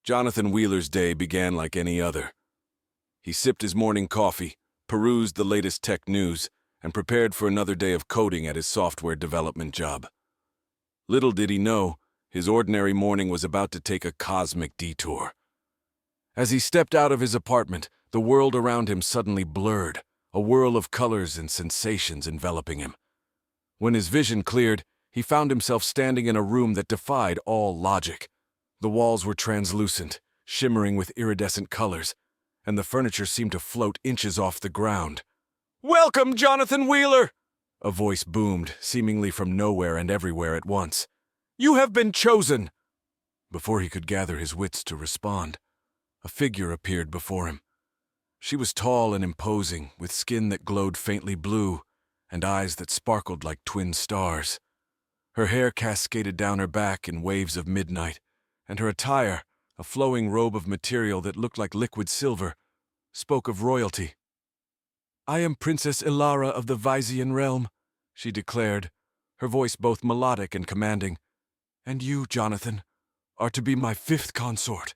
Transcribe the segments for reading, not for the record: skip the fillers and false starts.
Jonathan Wheeler's day began like any other. He sipped his morning coffee, perused the latest tech news, and prepared for another day of coding at his software development job. Little did he know, his ordinary morning was about to take a cosmic detour. As he stepped out of his apartment, the world around him suddenly blurred, a whirl of colors and sensations enveloping him. When his vision cleared, he found himself standing in a room that defied all logic. The walls were translucent, shimmering with iridescent colors, and the furniture seemed to float inches off the ground. "Welcome, Jonathan Wheeler!" a voice boomed, seemingly from nowhere and everywhere at once. "You have been chosen!" Before he could gather his wits to respond, a figure appeared before him. She was tall and imposing, with skin that glowed faintly blue and eyes that sparkled like twin stars. Her hair cascaded down her back in waves of midnight, and her attire, a flowing robe of material that looked like liquid silver, spoke of royalty. "I am Princess Ilara of the Vysian realm," she declared, her voice both melodic and commanding. "And you, Jonathan, are to be my 5th consort."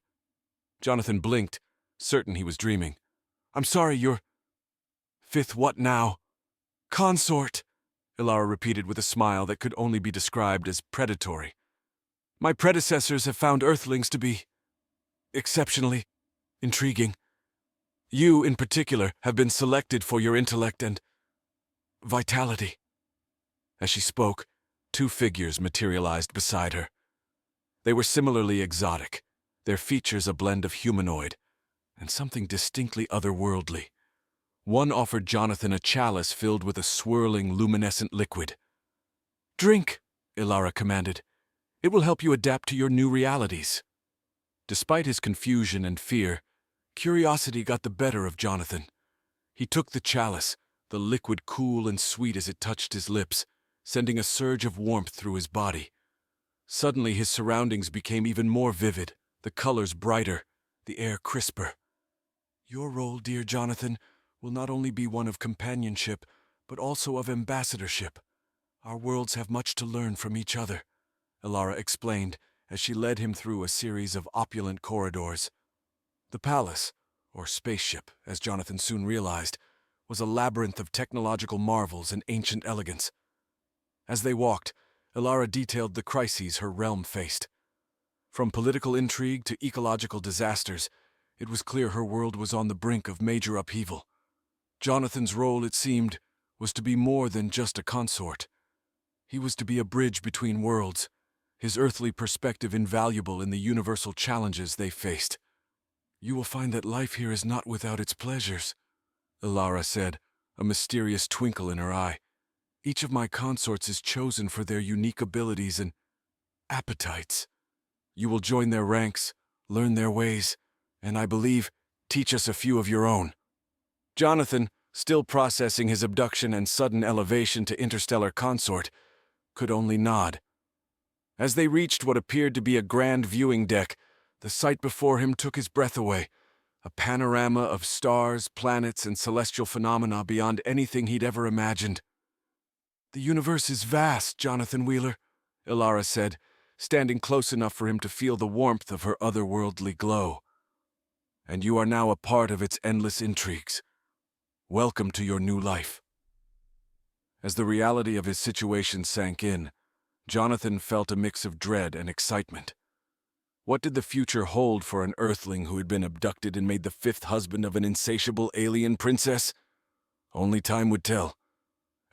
Jonathan blinked, certain he was dreaming. "I'm sorry, you're 5th what now?" "Consort," Ilara repeated with a smile that could only be described as predatory. "My predecessors have found Earthlings to be exceptionally intriguing. You, in particular, have been selected for your intellect and vitality." As she spoke, 2 figures materialized beside her. They were similarly exotic, their features a blend of humanoid and something distinctly otherworldly. One offered Jonathan a chalice filled with a swirling, luminescent liquid. "Drink," Ilara commanded. "It will help you adapt to your new realities." Despite his confusion and fear, curiosity got the better of Jonathan. He took the chalice, the liquid cool and sweet as it touched his lips, sending a surge of warmth through his body. Suddenly his surroundings became even more vivid, the colors brighter, the air crisper. "Your role, dear Jonathan, will not only be one of companionship, but also of ambassadorship. Our worlds have much to learn from each other," Ilara explained as she led him through a series of opulent corridors. The palace, or spaceship, as Jonathan soon realized, was a labyrinth of technological marvels and ancient elegance. As they walked, Ilara detailed the crises her realm faced. From political intrigue to ecological disasters, it was clear her world was on the brink of major upheaval. Jonathan's role, it seemed, was to be more than just a consort. He was to be a bridge between worlds, his earthly perspective invaluable in the universal challenges they faced. "You will find that life here is not without its pleasures," Ilara said, a mysterious twinkle in her eye. "Each of my consorts is chosen for their unique abilities and appetites. You will join their ranks, learn their ways, and I believe, teach us a few of your own." Jonathan, still processing his abduction and sudden elevation to interstellar consort, could only nod. As they reached what appeared to be a grand viewing deck, the sight before him took his breath away, a panorama of stars, planets, and celestial phenomena beyond anything he'd ever imagined. "The universe is vast, Jonathan Wheeler," Ilara said, standing close enough for him to feel the warmth of her otherworldly glow. "And you are now a part of its endless intrigues. Welcome to your new life." As the reality of his situation sank in, Jonathan felt a mix of dread and excitement. What did the future hold for an Earthling who had been abducted and made the 5th husband of an insatiable alien princess? Only time would tell.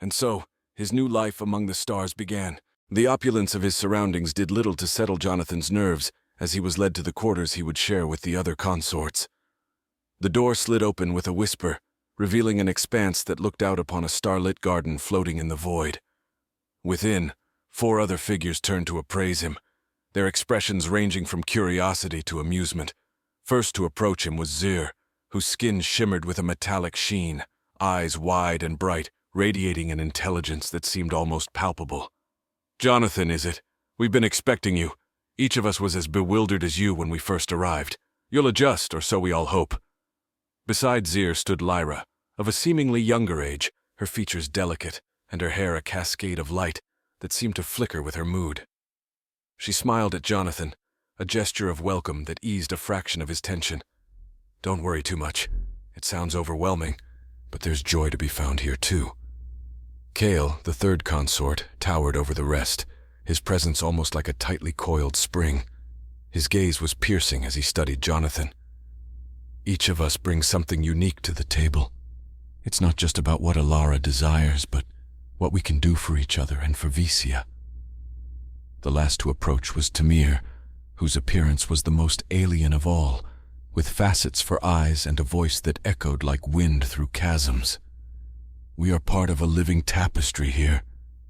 And so, his new life among the stars began. The opulence of his surroundings did little to settle Jonathan's nerves as he was led to the quarters he would share with the other consorts. The door slid open with a whisper, revealing an expanse that looked out upon a starlit garden floating in the void. Within, 4 other figures turned to appraise him, their expressions ranging from curiosity to amusement. First to approach him was Zir, whose skin shimmered with a metallic sheen, eyes wide and bright, radiating an intelligence that seemed almost palpable. "Jonathan, is it? We've been expecting you. Each of us was as bewildered as you when we first arrived. You'll adjust, or so we all hope." Beside Zir stood Lyra, of a seemingly younger age, her features delicate, and her hair a cascade of light that seemed to flicker with her mood. She smiled at Jonathan, a gesture of welcome that eased a fraction of his tension. "Don't worry too much. It sounds overwhelming, but there's joy to be found here too." Kale, the third consort, towered over the rest, his presence almost like a tightly coiled spring. His gaze was piercing as he studied Jonathan. "Each of us brings something unique to the table. It's not just about what Alara desires, but what we can do for each other and for Vicia." The last to approach was Tamir, whose appearance was the most alien of all, with facets for eyes and a voice that echoed like wind through chasms. "We are part of a living tapestry here,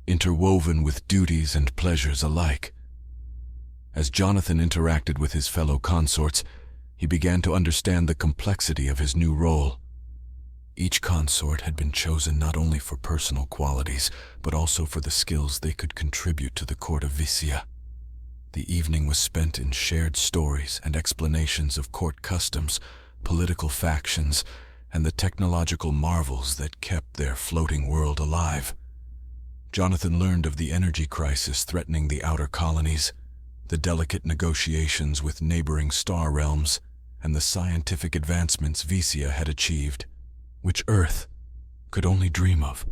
interwoven with duties and pleasures alike." As Jonathan interacted with his fellow consorts, he began to understand the complexity of his new role. Each consort had been chosen not only for personal qualities, but also for the skills they could contribute to the court of Vicia. The evening was spent in shared stories and explanations of court customs, political factions, and the technological marvels that kept their floating world alive. Jonathan learned of the energy crisis threatening the outer colonies, the delicate negotiations with neighboring star realms, and the scientific advancements Vicia had achieved, which Earth could only dream of.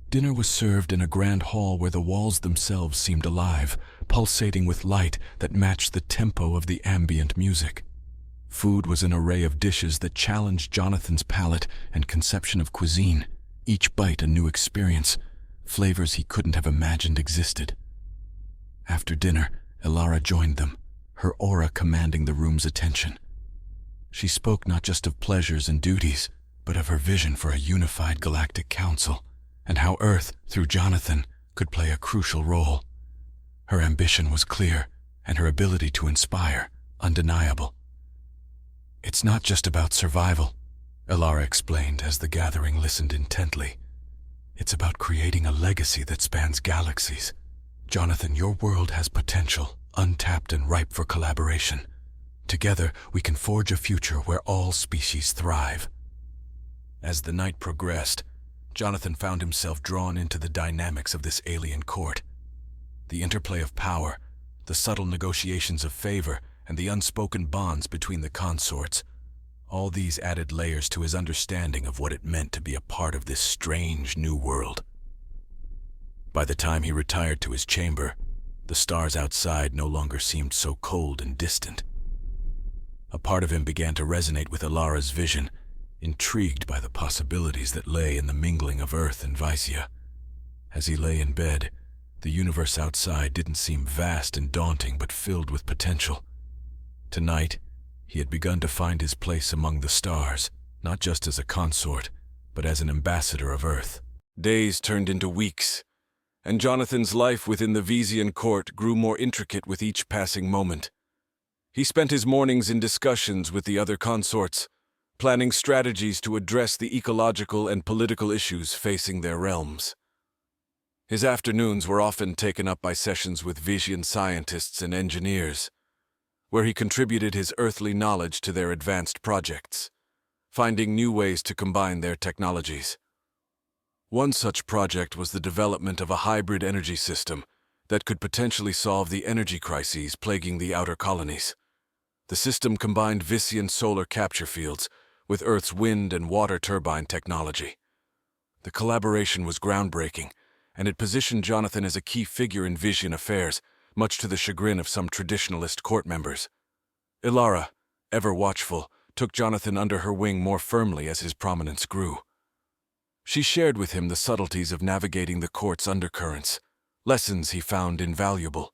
Dinner was served in a grand hall where the walls themselves seemed alive, pulsating with light that matched the tempo of the ambient music. Food was an array of dishes that challenged Jonathan's palate and conception of cuisine, each bite a new experience, flavors he couldn't have imagined existed. After dinner, Alara joined them, her aura commanding the room's attention. She spoke not just of pleasures and duties, but of her vision for a unified galactic council, and how Earth, through Jonathan, could play a crucial role. Her ambition was clear, and her ability to inspire undeniable. "It's not just about survival," Alara explained as the gathering listened intently. "It's about creating a legacy that spans galaxies. Jonathan, your world has potential, untapped and ripe for collaboration. Together, we can forge a future where all species thrive." As the night progressed, Jonathan found himself drawn into the dynamics of this alien court. The interplay of power, the subtle negotiations of favor, and the unspoken bonds between the consorts, all these added layers to his understanding of what it meant to be a part of this strange new world. By the time he retired to his chamber, the stars outside no longer seemed so cold and distant. A part of him began to resonate with Alara's vision, intrigued by the possibilities that lay in the mingling of Earth and Vicia. As he lay in bed, the universe outside didn't seem vast and daunting, but filled with potential. Tonight, he had begun to find his place among the stars, not just as a consort, but as an ambassador of Earth. Days turned into weeks, and Jonathan's life within the Visian court grew more intricate with each passing moment. He spent his mornings in discussions with the other consorts, planning strategies to address the ecological and political issues facing their realms. His afternoons were often taken up by sessions with Visian scientists and engineers, where he contributed his earthly knowledge to their advanced projects, finding new ways to combine their technologies. One such project was the development of a hybrid energy system that could potentially solve the energy crises plaguing the outer colonies. The system combined Visian solar capture fields with Earth's wind and water turbine technology. The collaboration was groundbreaking, and it positioned Jonathan as a key figure in Visian affairs, much to the chagrin of some traditionalist court members. Alara, ever watchful, took Jonathan under her wing more firmly as his prominence grew. She shared with him the subtleties of navigating the court's undercurrents, lessons he found invaluable.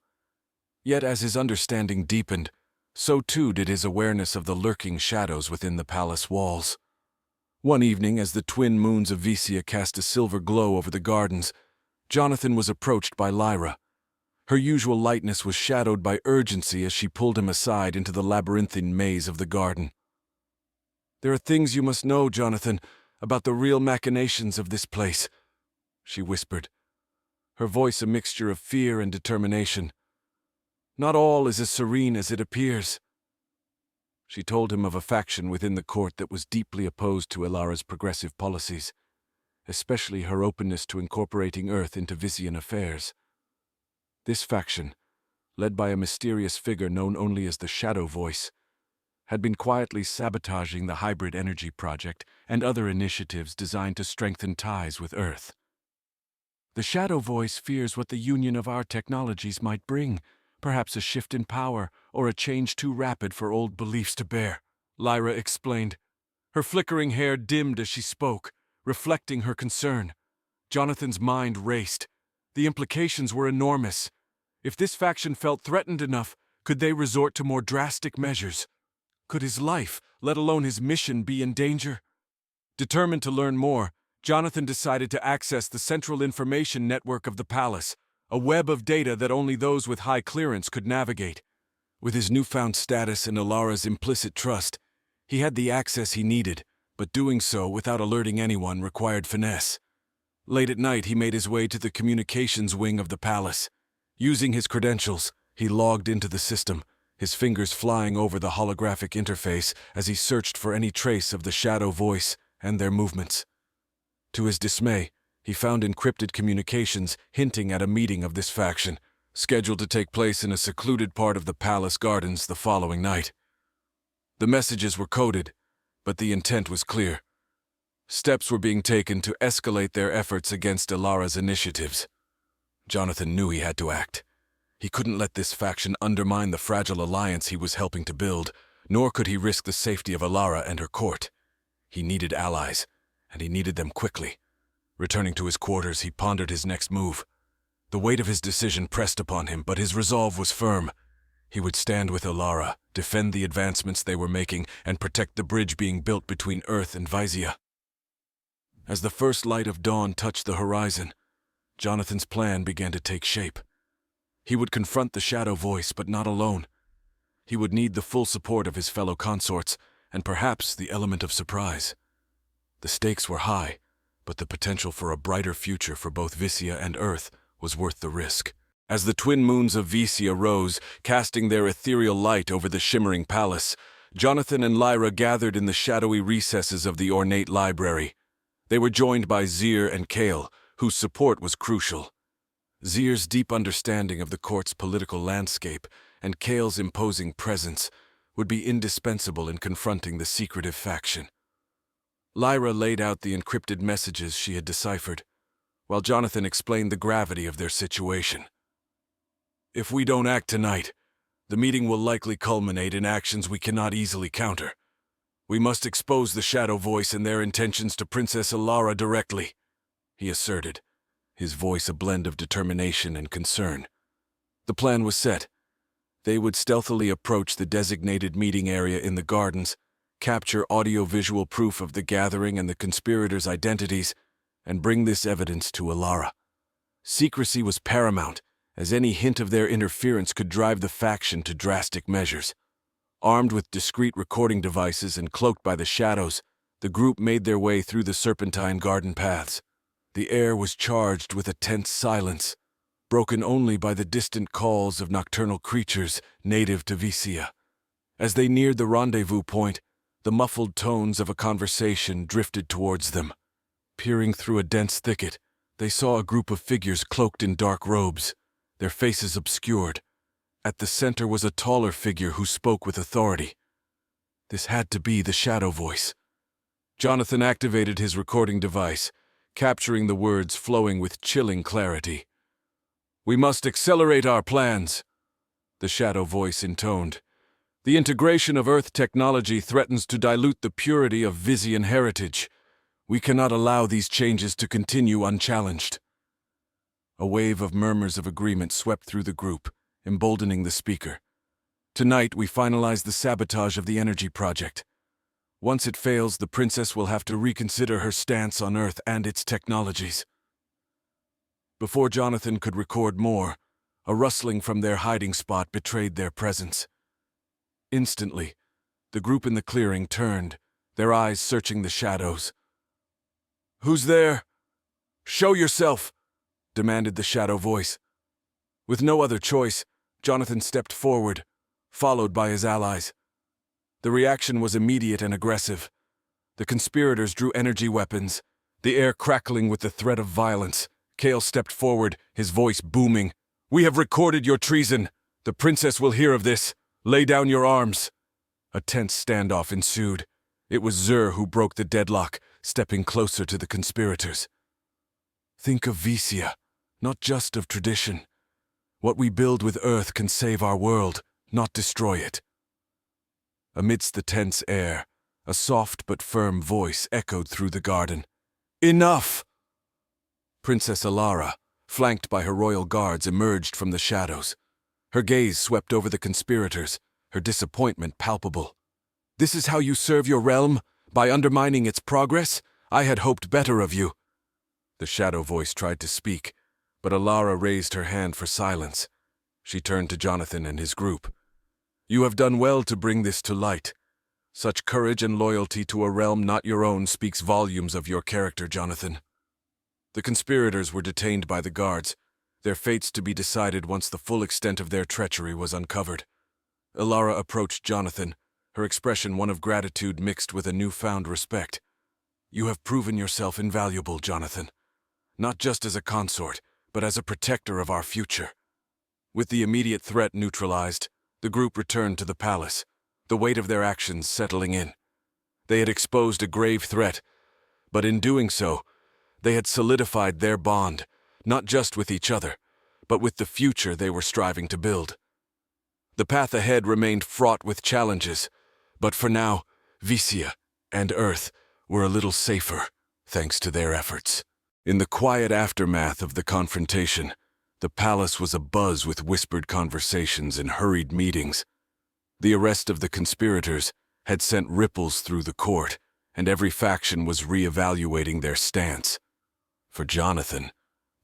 Yet as his understanding deepened, so too did his awareness of the lurking shadows within the palace walls. One evening, as the twin moons of Vicia cast a silver glow over the gardens, Jonathan was approached by Lyra. Her usual lightness was shadowed by urgency as she pulled him aside into the labyrinthine maze of the garden. "There are things you must know, Jonathan, about the real machinations of this place," she whispered, her voice a mixture of fear and determination. "Not all is as serene as it appears." She told him of a faction within the court that was deeply opposed to Alara's progressive policies, especially her openness to incorporating Earth into Visian affairs. This faction, led by a mysterious figure known only as the Shadow Voice, had been quietly sabotaging the Hybrid Energy Project and other initiatives designed to strengthen ties with Earth. The Shadow Voice fears what the union of our technologies might bring, perhaps a shift in power or a change too rapid for old beliefs to bear, Lyra explained. Her flickering hair dimmed as she spoke, reflecting her concern. Jonathan's mind raced. The implications were enormous. If this faction felt threatened enough, could they resort to more drastic measures? Could his life, let alone his mission, be in danger? Determined to learn more, Jonathan decided to access the central information network of the palace, a web of data that only those with high clearance could navigate. With his newfound status and Alara's implicit trust, he had the access he needed, but doing so without alerting anyone required finesse. Late at night, he made his way to the communications wing of the palace. Using his credentials, he logged into the system, his fingers flying over the holographic interface as he searched for any trace of the Shadow Voice and their movements. To his dismay, he found encrypted communications hinting at a meeting of this faction, scheduled to take place in a secluded part of the palace gardens the following night. The messages were coded, but the intent was clear. Steps were being taken to escalate their efforts against Alara's initiatives. Jonathan knew he had to act. He couldn't let this faction undermine the fragile alliance he was helping to build, nor could he risk the safety of Alara and her court. He needed allies, and he needed them quickly. Returning to his quarters, he pondered his next move. The weight of his decision pressed upon him, but his resolve was firm. He would stand with Alara, defend the advancements they were making, and protect the bridge being built between Earth and Vysia. As the first light of dawn touched the horizon, Jonathan's plan began to take shape. He would confront the Shadow Voice, but not alone. He would need the full support of his fellow consorts, and perhaps the element of surprise. The stakes were high, but the potential for a brighter future for both Vysia and Earth was worth the risk. As the twin moons of Vysia rose, casting their ethereal light over the shimmering palace, Jonathan and Lyra gathered in the shadowy recesses of the ornate library. They were joined by Zir and Kale, whose support was crucial. Zir's deep understanding of the court's political landscape and Kale's imposing presence would be indispensable in confronting the secretive faction. Lyra laid out the encrypted messages she had deciphered, while Jonathan explained the gravity of their situation. If we don't act tonight, the meeting will likely culminate in actions we cannot easily counter. We must expose the Shadow Voice and their intentions to Princess Alara directly, he asserted, his voice a blend of determination and concern. The plan was set. They would stealthily approach the designated meeting area in the gardens, capture audio-visual proof of the gathering and the conspirators' identities, and bring this evidence to Alara. Secrecy was paramount, as any hint of their interference could drive the faction to drastic measures. Armed with discreet recording devices and cloaked by the shadows, the group made their way through the serpentine garden paths. The air was charged with a tense silence, broken only by the distant calls of nocturnal creatures native to Vysia. As they neared the rendezvous point, the muffled tones of a conversation drifted towards them. Peering through a dense thicket, they saw a group of figures cloaked in dark robes, their faces obscured. At the center was a taller figure who spoke with authority. This had to be the Shadow Voice. Jonathan activated his recording device, capturing the words flowing with chilling clarity. "We must accelerate our plans," the Shadow Voice intoned. "The integration of Earth technology threatens to dilute the purity of Vysian heritage. We cannot allow these changes to continue unchallenged." A wave of murmurs of agreement swept through the group, emboldening the speaker. "Tonight we finalize the sabotage of the energy project. Once it fails, the princess will have to reconsider her stance on Earth and its technologies." Before Jonathan could record more, a rustling from their hiding spot betrayed their presence. Instantly, the group in the clearing turned, their eyes searching the shadows. "Who's there? Show yourself!" demanded the Shadow Voice. With no other choice, Jonathan stepped forward, followed by his allies. The reaction was immediate and aggressive. The conspirators drew energy weapons, the air crackling with the threat of violence. Kale stepped forward, his voice booming. "We have recorded your treason. The princess will hear of this. Lay down your arms. A tense standoff ensued. It was Zur who broke the deadlock, stepping closer to the conspirators. Think of Vicia, not just of tradition. What we build with Earth can save our world, not destroy it. Amidst the tense air, a soft but firm voice echoed through the garden. Enough! Princess Alara, flanked by her royal guards, emerged from the shadows. Her gaze swept over the conspirators, her disappointment palpable. This is how you serve your realm? By undermining its progress? I had hoped better of you. The shadow voice tried to speak, but Alara raised her hand for silence. She turned to Jonathan and his group. You have done well to bring this to light. Such courage and loyalty to a realm not your own speaks volumes of your character, Jonathan. The conspirators were detained by the guards, their fates to be decided once the full extent of their treachery was uncovered. Alara approached Jonathan, her expression one of gratitude mixed with a newfound respect. You have proven yourself invaluable, Jonathan. Not just as a consort, but as a protector of our future. With the immediate threat neutralized, the group returned to the palace, the weight of their actions settling in. They had exposed a grave threat, but in doing so, they had solidified their bond, not just with each other, but with the future they were striving to build. The path ahead remained fraught with challenges, but for now, Vicia and Earth were a little safer, thanks to their efforts. In the quiet aftermath of the confrontation, the palace was abuzz with whispered conversations and hurried meetings. The arrest of the conspirators had sent ripples through the court, and every faction was re-evaluating their stance. For Jonathan,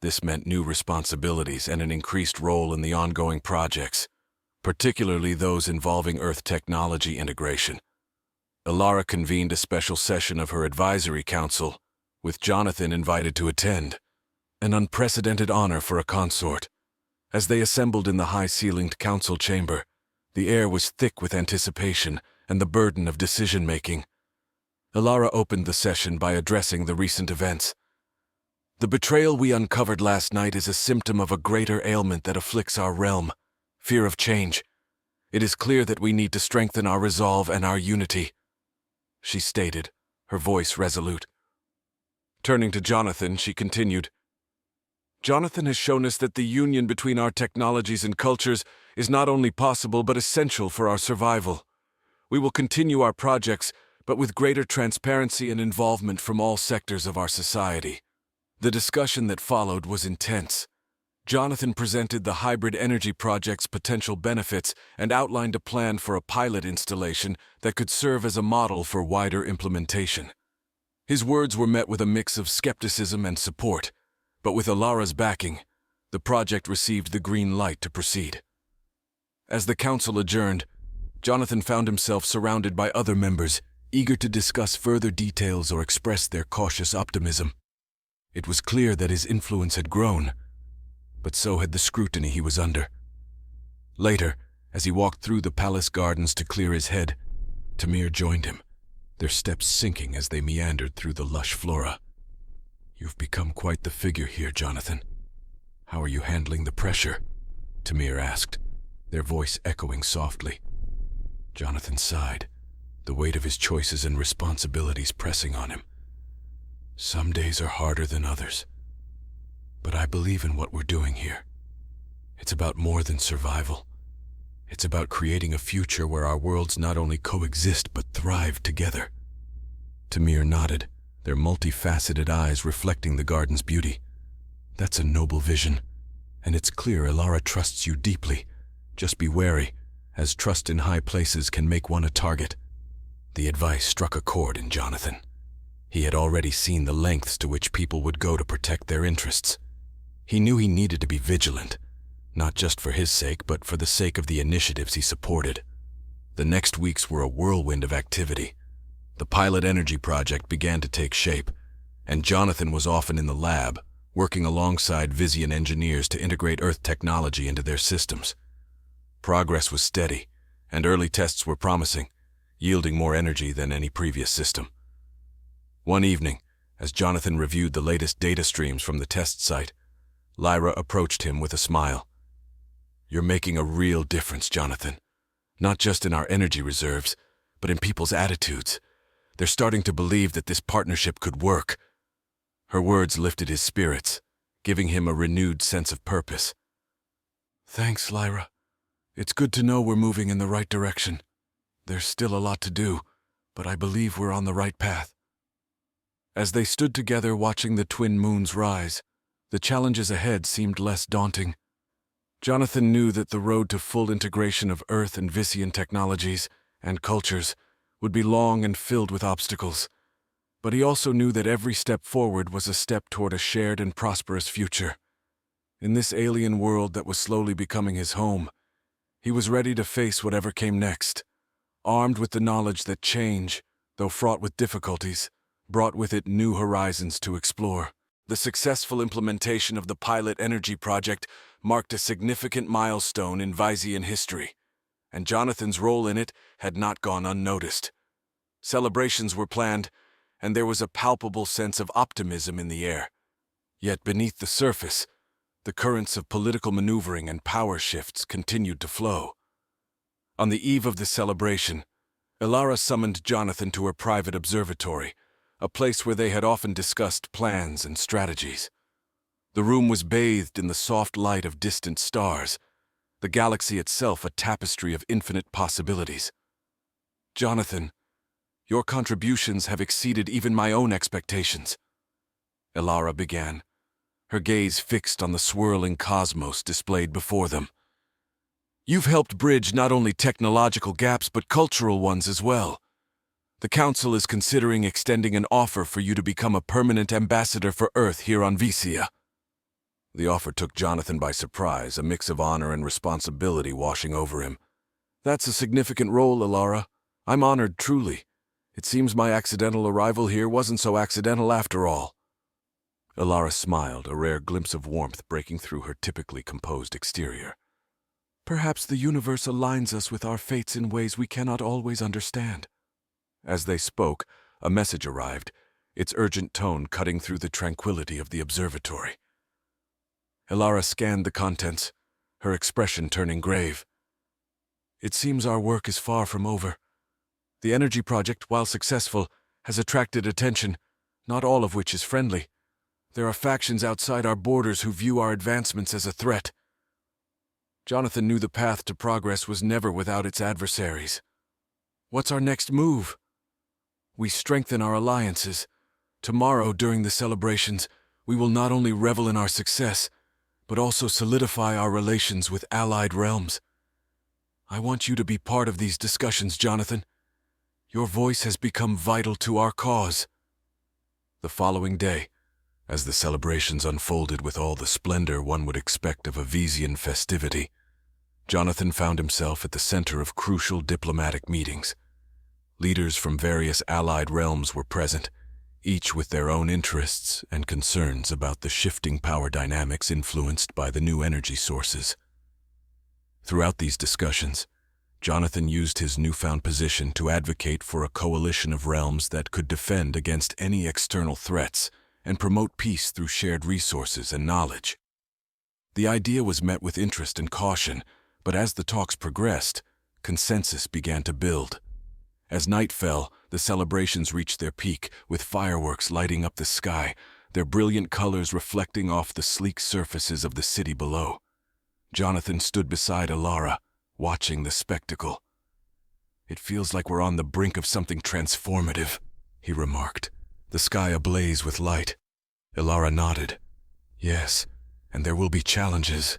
this meant new responsibilities and an increased role in the ongoing projects, particularly those involving Earth technology integration. Alara convened a special session of her advisory council, with Jonathan invited to attend, an unprecedented honor for a consort. As they assembled in the high-ceilinged council chamber, the air was thick with anticipation and the burden of decision-making. Alara opened the session by addressing the recent events. The betrayal we uncovered last night is a symptom of a greater ailment that afflicts our realm, fear of change. It is clear that we need to strengthen our resolve and our unity, she stated, her voice resolute. Turning to Jonathan, she continued, Jonathan has shown us that the union between our technologies and cultures is not only possible but essential for our survival. We will continue our projects, but with greater transparency and involvement from all sectors of our society. The discussion that followed was intense. Jonathan presented the hybrid energy project's potential benefits and outlined a plan for a pilot installation that could serve as a model for wider implementation. His words were met with a mix of skepticism and support, but with Alara's backing, the project received the green light to proceed. As the council adjourned, Jonathan found himself surrounded by other members, eager to discuss further details or express their cautious optimism. It was clear that his influence had grown, but so had the scrutiny he was under. Later, as he walked through the palace gardens to clear his head, Tamir joined him, their steps sinking as they meandered through the lush flora. You've become quite the figure here, Jonathan. How are you handling the pressure? Tamir asked, their voice echoing softly. Jonathan sighed, the weight of his choices and responsibilities pressing on him. Some days are harder than others, but I believe in what we're doing here. It's about more than survival. It's about creating a future where our worlds not only coexist but thrive together. Tamir nodded, their multifaceted eyes reflecting the garden's beauty. That's a noble vision, and it's clear Alara trusts you deeply. Just be wary, as trust in high places can make one a target. The advice struck a chord in Jonathan. He had already seen the lengths to which people would go to protect their interests. He knew he needed to be vigilant, not just for his sake, but for the sake of the initiatives he supported. The next weeks were a whirlwind of activity. The pilot energy project began to take shape, and Jonathan was often in the lab, working alongside Visian engineers to integrate Earth technology into their systems. Progress was steady, and early tests were promising, yielding more energy than any previous system. One evening, as Jonathan reviewed the latest data streams from the test site, Lyra approached him with a smile. You're making a real difference, Jonathan. Not just in our energy reserves, but in people's attitudes. They're starting to believe that this partnership could work. Her words lifted his spirits, giving him a renewed sense of purpose. Thanks, Lyra. It's good to know we're moving in the right direction. There's still a lot to do, but I believe we're on the right path. As they stood together watching the twin moons rise, the challenges ahead seemed less daunting. Jonathan knew that the road to full integration of Earth and Visian technologies and cultures would be long and filled with obstacles, but he also knew that every step forward was a step toward a shared and prosperous future. In this alien world that was slowly becoming his home, he was ready to face whatever came next, armed with the knowledge that change, though fraught with difficulties, brought with it new horizons to explore. The successful implementation of the pilot energy project marked a significant milestone in Visian history, and Jonathan's role in it had not gone unnoticed. Celebrations were planned, and there was a palpable sense of optimism in the air. Yet beneath the surface, the currents of political maneuvering and power shifts continued to flow. On the eve of the celebration, Ilara summoned Jonathan to her private observatory, a place where they had often discussed plans and strategies. The room was bathed in the soft light of distant stars, the galaxy itself a tapestry of infinite possibilities. Jonathan, your contributions have exceeded even my own expectations, Ilara began, her gaze fixed on the swirling cosmos displayed before them. You've helped bridge not only technological gaps but cultural ones as well. The Council is considering extending an offer for you to become a permanent ambassador for Earth here on Visia. The offer took Jonathan by surprise, a mix of honor and responsibility washing over him. That's a significant role, Ilara. I'm honored, truly. It seems my accidental arrival here wasn't so accidental after all. Ilara smiled, a rare glimpse of warmth breaking through her typically composed exterior. Perhaps the universe aligns us with our fates in ways we cannot always understand. As they spoke, a message arrived, its urgent tone cutting through the tranquility of the observatory. Ilara scanned the contents, her expression turning grave. It seems our work is far from over. The energy project, while successful, has attracted attention, not all of which is friendly. There are factions outside our borders who view our advancements as a threat. Jonathan knew the path to progress was never without its adversaries. What's our next move? We strengthen our alliances. Tomorrow, during the celebrations, we will not only revel in our success, but also solidify our relations with allied realms. I want you to be part of these discussions, Jonathan. Your voice has become vital to our cause. The following day, as the celebrations unfolded with all the splendor one would expect of a Visian festivity, Jonathan found himself at the center of crucial diplomatic meetings. Leaders from various allied realms were present, each with their own interests and concerns about the shifting power dynamics influenced by the new energy sources. Throughout these discussions, Jonathan used his newfound position to advocate for a coalition of realms that could defend against any external threats and promote peace through shared resources and knowledge. The idea was met with interest and caution, but as the talks progressed, consensus began to build. As night fell, the celebrations reached their peak, with fireworks lighting up the sky, their brilliant colors reflecting off the sleek surfaces of the city below. Jonathan stood beside Ilara, watching the spectacle. "It feels like we're on the brink of something transformative," he remarked, the sky ablaze with light. Ilara nodded. "Yes, and there will be challenges,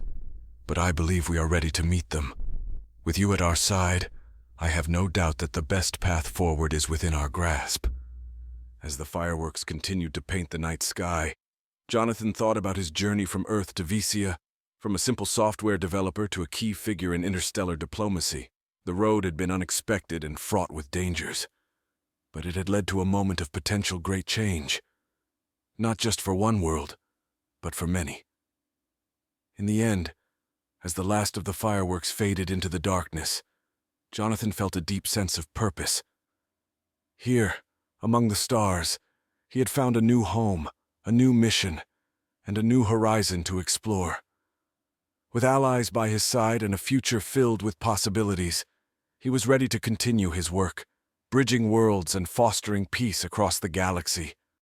but I believe we are ready to meet them. With you at our side, I have no doubt that the best path forward is within our grasp." As the fireworks continued to paint the night sky, Jonathan thought about his journey from Earth to Visia. From a simple software developer to a key figure in interstellar diplomacy, the road had been unexpected and fraught with dangers. But it had led to a moment of potential great change. Not just for one world, but for many. In the end, as the last of the fireworks faded into the darkness, Jonathan felt a deep sense of purpose. Here, among the stars, he had found a new home, a new mission, and a new horizon to explore. With allies by his side and a future filled with possibilities, he was ready to continue his work, bridging worlds and fostering peace across the galaxy.